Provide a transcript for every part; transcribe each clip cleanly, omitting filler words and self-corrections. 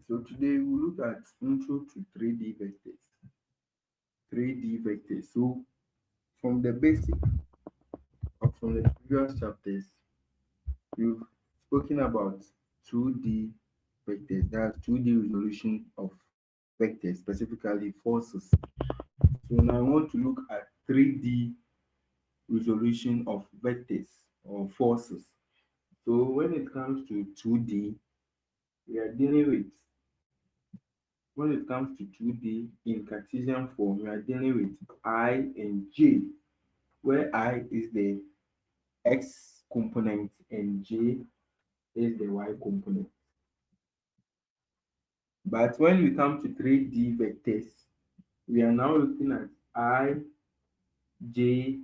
So today we'll look at intro to 3D vectors. 3D vectors. So from the basic or from the previous chapters, we've spoken about 2D vectors. That's 2D resolution of vectors, specifically forces. So now I want to look at 3D resolution of vectors or forces. So when it comes to 2D, we are dealing with when it comes to 2D in Cartesian form, we are dealing with I and J, where I is the x component and J is the y component. But when we come to 3D vectors, we are now looking at I, J,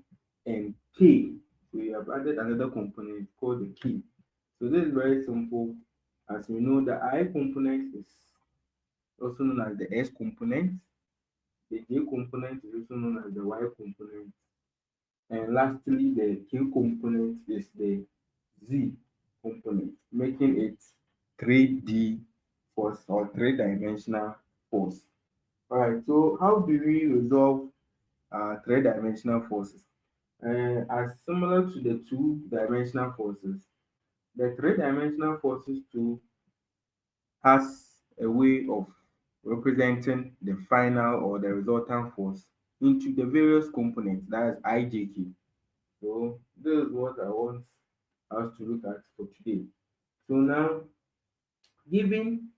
and K. So we have added another component called the K. So this is very simple. As we know, the I component is also known as the S component. The J component is also known as the Y component. And lastly, the K component is the Z component, making it 3D force or three-dimensional force. All right, so how do we resolve three-dimensional forces? As similar to the two-dimensional forces, the three-dimensional forces too has a way of representing the final or the resultant force into the various components, that is IJK. So this is what I want us to look at for today. So now, given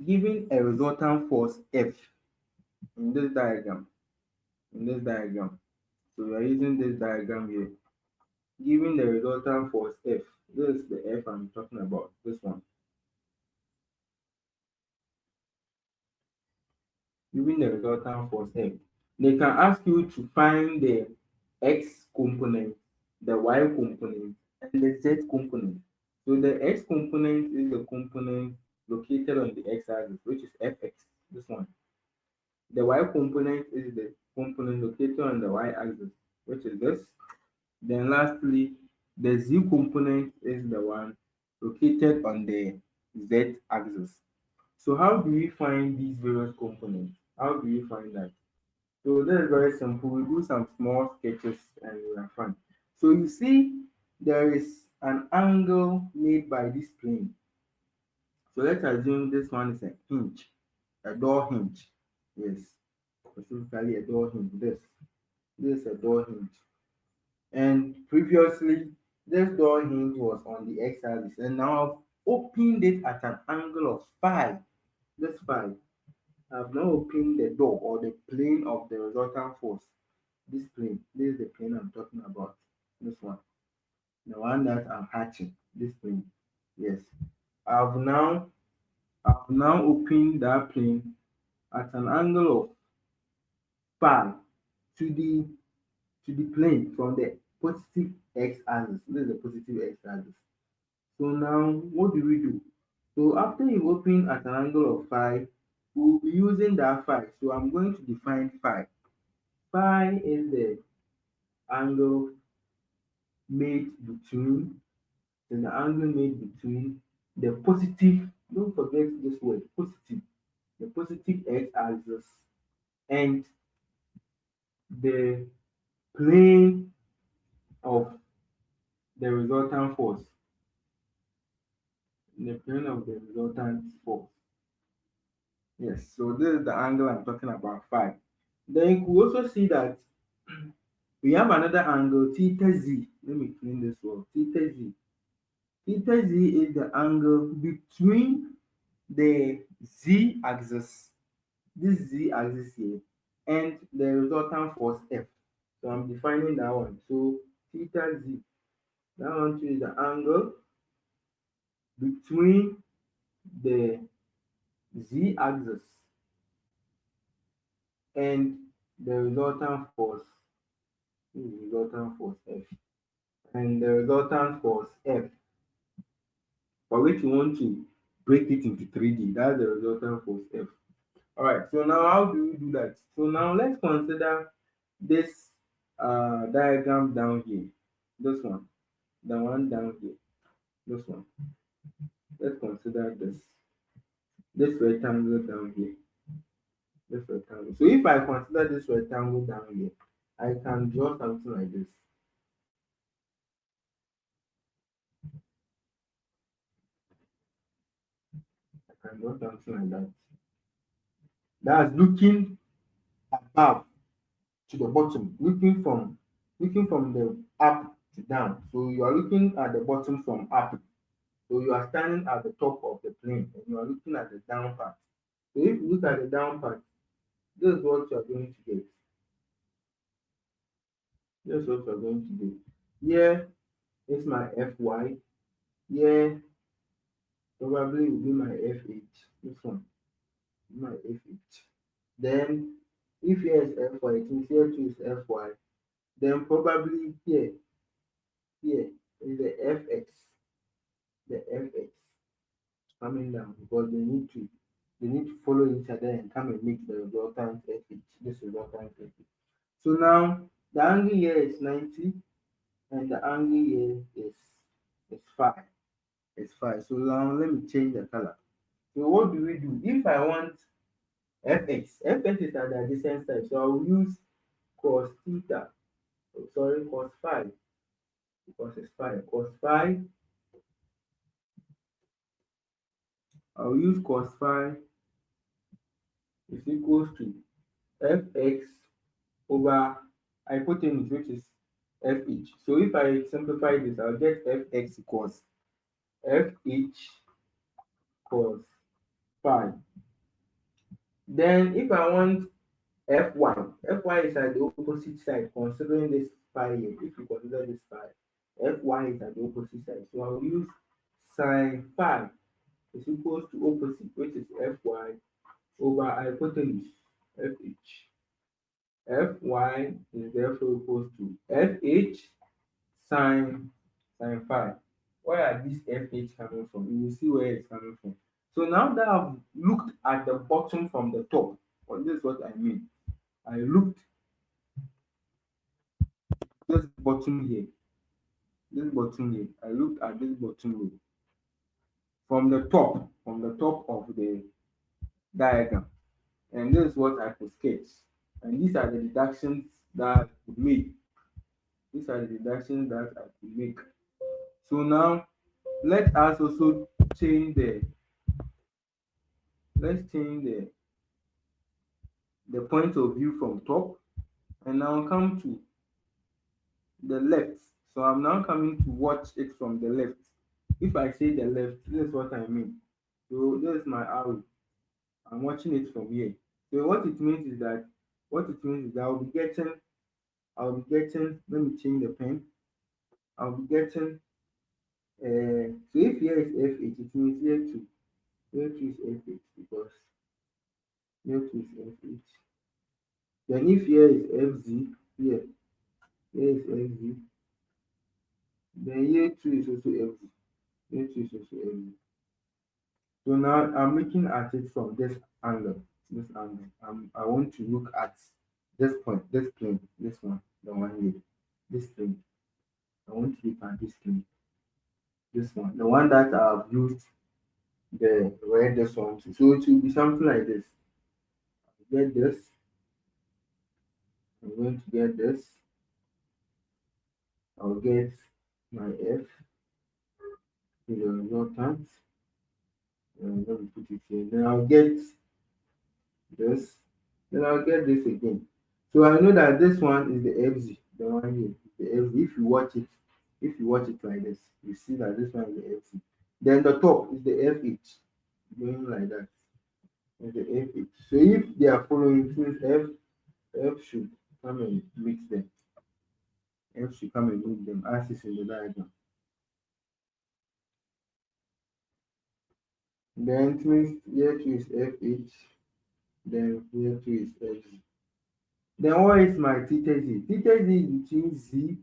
given a resultant force F in this diagram, so we are using this diagram here. Given the resultant force F, this is the F I'm talking about, this one. Given the resultant force F, they can ask you to find the X component, the Y component, and the Z component. So the X component is the component located on the x-axis, which is Fx, this one. The Y component is the component located on the y-axis, which is this. Then lastly, the Z component is the one located on the z-axis. So how do we find these various components? How do we find that? So this is very simple. We do some small sketches and we are fine. So you see there is an angle made by this plane. So let's assume this one is a hinge, a door hinge. Yes, specifically a door hinge. This is a door hinge. And previously, this door hinge was on the x-axis, and now I've opened it at an angle of phi. This phi. I've now opened the door or the plane of the resultant force. This plane, this is the plane I'm talking about. This one, the one that I'm hatching. This plane. Yes. I've now I've now opened that plane at an angle of phi to the plane from the positive x-axis. This is the positive x-axis. So now what do we do? So after you open at an angle of phi, we'll be using that phi. So I'm going to define phi. Phi is the angle made between the positive, don't forget this word, positive, the positive x-axis and the plane of the resultant force. The plane of the resultant force. Yes, so this is the angle I'm talking about, phi. Then you could also see that we have another angle, theta z. Let me clean this one. Theta z. Theta z is the angle between the z-axis, this z-axis here, and the resultant force F. So I'm defining that one. So theta z, that one too is the angle between the z-axis and the resultant force, F, and the resultant force F, for which we want to break it into 3D. That's the resultant force F. All right, so now how do we do that? So now let's consider this diagram down here. This one, the one down here. This one. Let's consider this. this rectangle down here, this rectangle. So if I consider this rectangle down here, I can draw something like this. I can draw something like that. That's looking above to the bottom, looking from the up to down. So you are looking at the bottom from up. So you are standing at the top of the plane and you are looking at the down part. So if you look at the down part, this is what you are going to get. This is what you are going to get. Here is my Fy. Here probably will be my Fh. This one, my Fh. Then if here is Fy, it means here too is Fy. Then probably here is the Fx coming down because they need to follow each other and come and make the resultant Fh. This resultant Fh. So now the angle here is 90 and the angle here is 5. It's 5. So now let me change the color. So what do we do? If I want Fx is at the adjacent side, so I will use cos theta. Oh, sorry, cos phi because it's 5. Cos phi, I'll use cos phi is equals to Fx over hypotenuse, which is Fh. So if I simplify this, I'll get Fx equals Fh cos phi. Then if I want Fy is at the opposite side, considering this phi here. If you consider this phi, Fy is at the opposite side. So I'll use sine phi is equals to opposite, which is Fy over hypotenuse, Fh. Fy is therefore equals to Fh sine phi. Where are these Fh coming from? You will see where it's coming from. So now that I've looked at the bottom from the top, well, this is what I mean. I looked this bottom here, I looked at this bottom row from the top of the diagram, and this is what I could sketch. And these are the deductions that I could make. These are the deductions that I could make. So now let us also change the let's change the point of view from top and now come to the left. So I'm now coming to watch it from the left. If I say the left, this is what I mean. So this is my arrow. I'm watching it from here. So what it means is that I'll be getting, let me change the pen. I'll be getting so if here is FH, it means here too. Here too is FH because here too is FH. Then if here is FZ, here is FZ, then here too is also FZ. Here too is also FZ. So now I'm looking at it from this angle. This angle. I want to look at this point, this plane, this one, the one here, this plane. I want to look at this plane, this one, the one that I've used the red this one to. So it will be something like this. Get this. I'm going to get this. I'll get my F to the resultant. And let me put it here. Then I'll get this. Then I'll get this again. So I know that this one is the FZ, the one here. The FZ. If you watch it like this, you see that this one is the FZ. Then the top is the FH, going like that. Is the FH. So if they are following, it means F should come and meet them. F should come and meet them as is in the diagram. Then it means here two is FH, then here two is FZ. Then what is my theta Z? Theta Z is between Z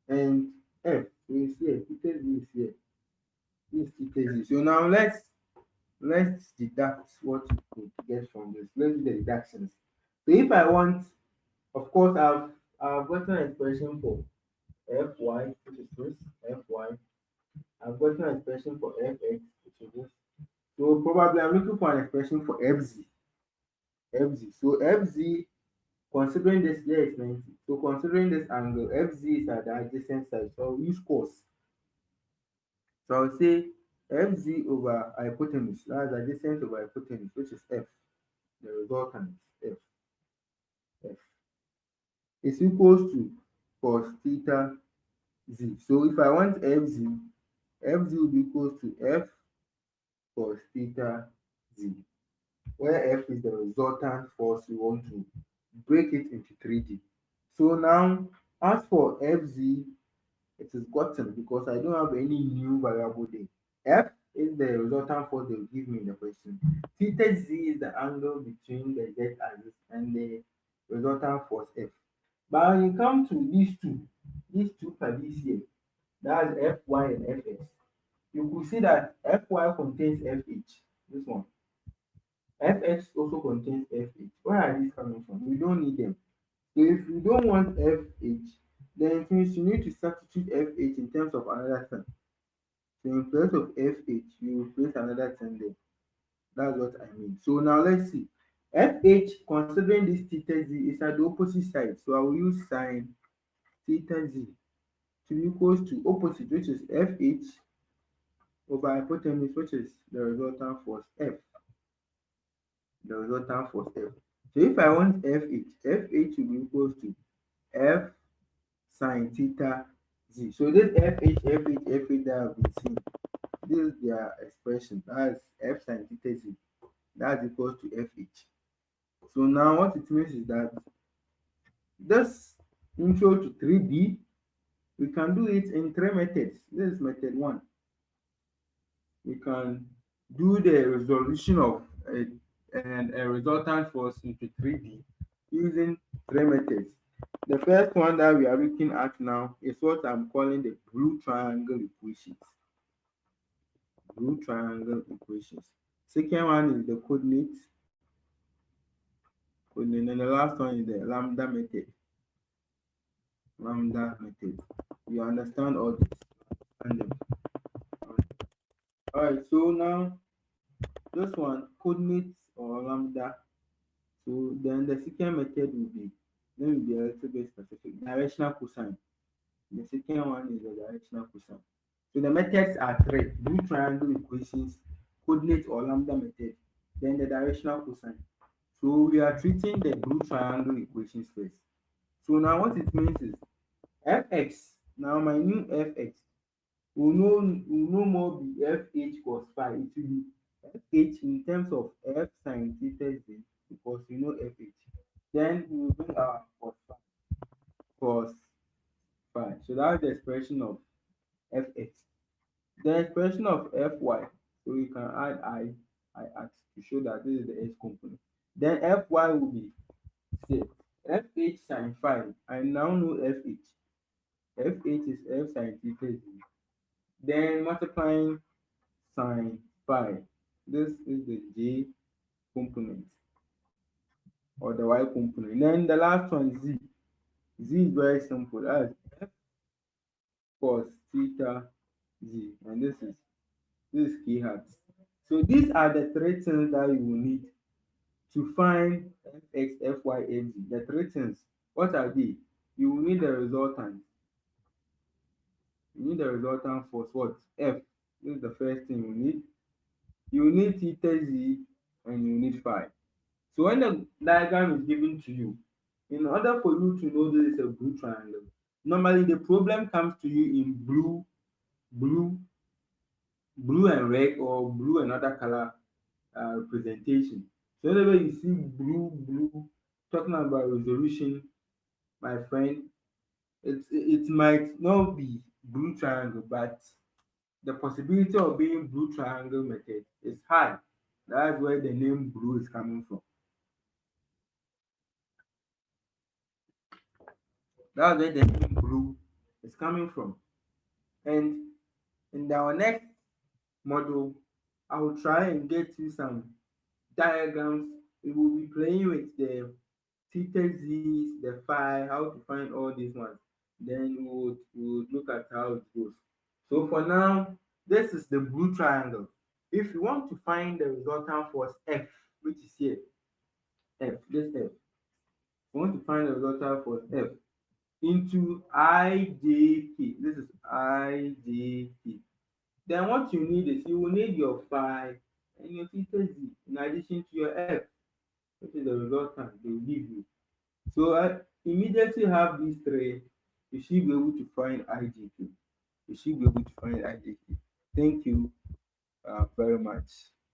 and F. So it's here. Theta Z is here. This is theta Z. So now let's deduct what we could get from this. Let's do the deductions. So if I want, of course, I've gotten an expression for Fy, which is this Fy. I've gotten an expression for Fx, which is this. So So probably I'm looking for an expression for fz. Fz. So fz, considering this, yeah, it's 90. So considering this angle, fz is at the adjacent side. So I'll use cos. So I'll say fz over hypotenuse, that's adjacent over hypotenuse, which is f. The resultant f, f is equals to cos theta z. So if I want fz, fz will be equals to f cos theta z, where f is the resultant force we want to break it into 3D. So now, as for fz, it is gotten because I don't have any new variable there. F is the resultant force they will give me in the question. Theta z is the angle between the z axis and the resultant force F. But when you come to these two parties here, that's Fy and Fx, you could see that Fy contains Fh, this one. Fx also contains Fh. Where are these coming from? We don't need them. So if you don't want Fh, then it means you need to substitute Fh in terms of another term. So in place of Fh, you will place another term there. That's what I mean. So now let's see. Fh, considering this theta z, is at the opposite side. So I will use sine theta z to be equals to opposite, which is Fh over hypotenuse, which is the resultant force F. The resultant force F. So if I want Fh, Fh will be equals to F sine theta z. So this Fh that I've been seeing, this is their expression. That's F sine theta z. That's equals to Fh. So now what it means is that this intro to 3D, we can do it in three methods. This is method one. We can do the resolution of a resultant force into 3D using three methods. The first one that we are looking at now is what I'm calling the blue triangle equations. Blue triangle equations. Second one is the coordinate, and the last one is the lambda method. Lambda method. You understand all this? Understand them. All right. So now this one coordinates or lambda. So then the second method will be, let me be a little bit specific, directional cosine. The second one is the directional cosine. So the methods are three: blue triangle equations, coordinate or lambda method, then the directional cosine. So we are treating the blue triangle equations first. So now what it means is fx, now my new fx will no more be fh cos phi. It will be fh in terms of f sine theta z, because we know fh. Then we will bring our cos phi. So that's the expression of fx. The expression of fy, so you can add I to show that this is the x component. Then fy will be, say, fh sine phi. I now know fh. Fh is f sine theta z. Then multiplying sine phi. This is the j component or the y component. Then the last one, z. Z is very simple. That's f cos theta z. And this is k hat. So these are the three things that you will need to find fx, fy, fz. The three things. What are they? You will need the resultant. You need the resultant force. What? F. This is the first thing you need. You need theta z and you need phi. So when the diagram is given to you, in order for you to know this is a blue triangle, normally the problem comes to you in blue, blue and red, or blue and other color representation. So whenever you see blue, talking about resolution, my friend, it might not be blue triangle, but the possibility of being blue triangle method is high. That's where the name blue is coming from. That's where the name blue is coming from. And in our next module, I will try and get you some diagrams. We will be playing with the theta z's, the phi, how to find all these ones. Then we would look at how it goes. So for now, this is the blue triangle. If you want to find the resultant force F, which is here, F, this F, you want to find the resultant force F into IJK. This is IJK. Then what you need is you will need your phi and your theta z in addition to your F, which is the resultant they will give you. So I immediately have these three, you should be able to find IJK. You should be able to find IJK. Thank you very much.